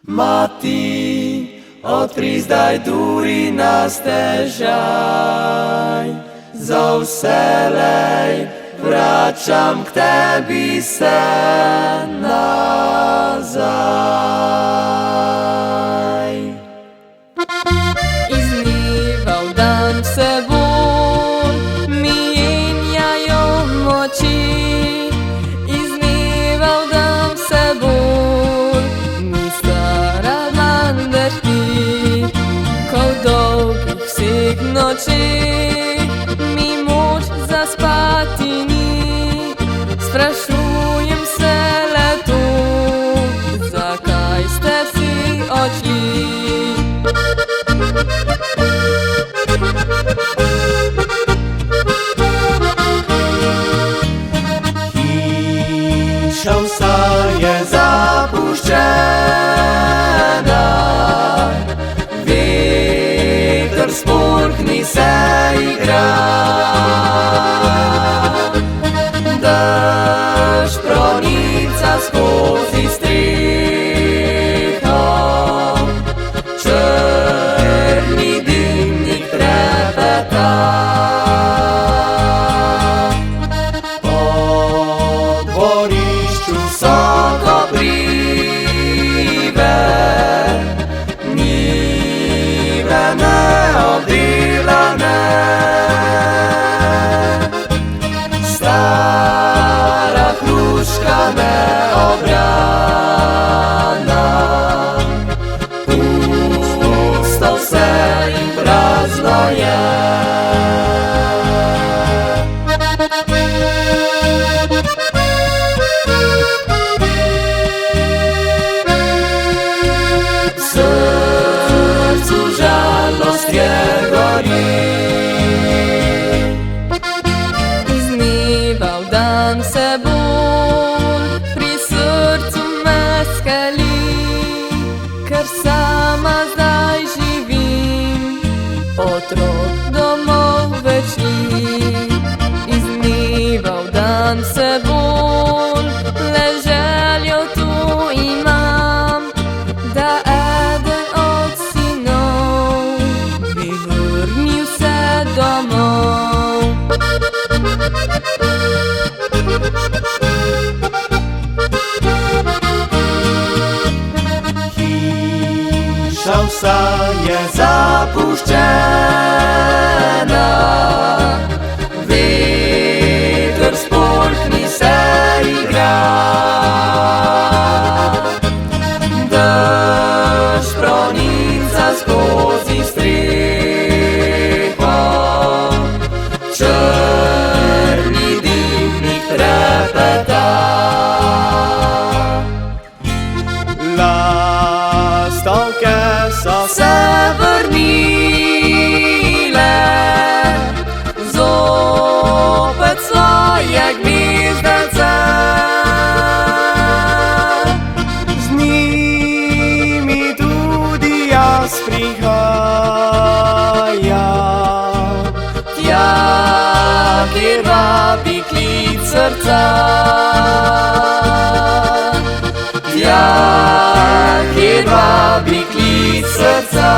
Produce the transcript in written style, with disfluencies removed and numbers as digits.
Mati, odpri zdaj duri na stežaj, za vselej vračam k tebi se nazaj. Iz dneva v dan vse bolj mi jenjajo moči, iz dneva v dan vse bolj mi stara dlan drhti, ko v dolgih vseh nočeh mi moč zaspati ni. Sprašujem se le to, zakaj ste vsi odšli. Hiša vsa je zapuščena, veter s polkni se igra, dež pronica skozi streho, črni dimnik trepeta. Po dvorišču so koprive, njive neobdelane, stara hruška neobrana, pusto vse in prazno je. V srcu žalost je gori, Iz dneva v dan se bolj pri srcu me skali, ker sama zdaj živim, otrok domov več ni. Iz dneva v dan se bolj le željo tu imam, da eden od sinov bi vrnil se domov. Hiša vsa je zapuščena, veter s polkni se igra, dež pronica skozi streho, črni dimnik trepeta. Lastovke so se vrnile, zopet svoje gnezdece, z njimi tudi jaz prihajam, tja, kjer vabi klic srca, tja, kjer vabi klic srca.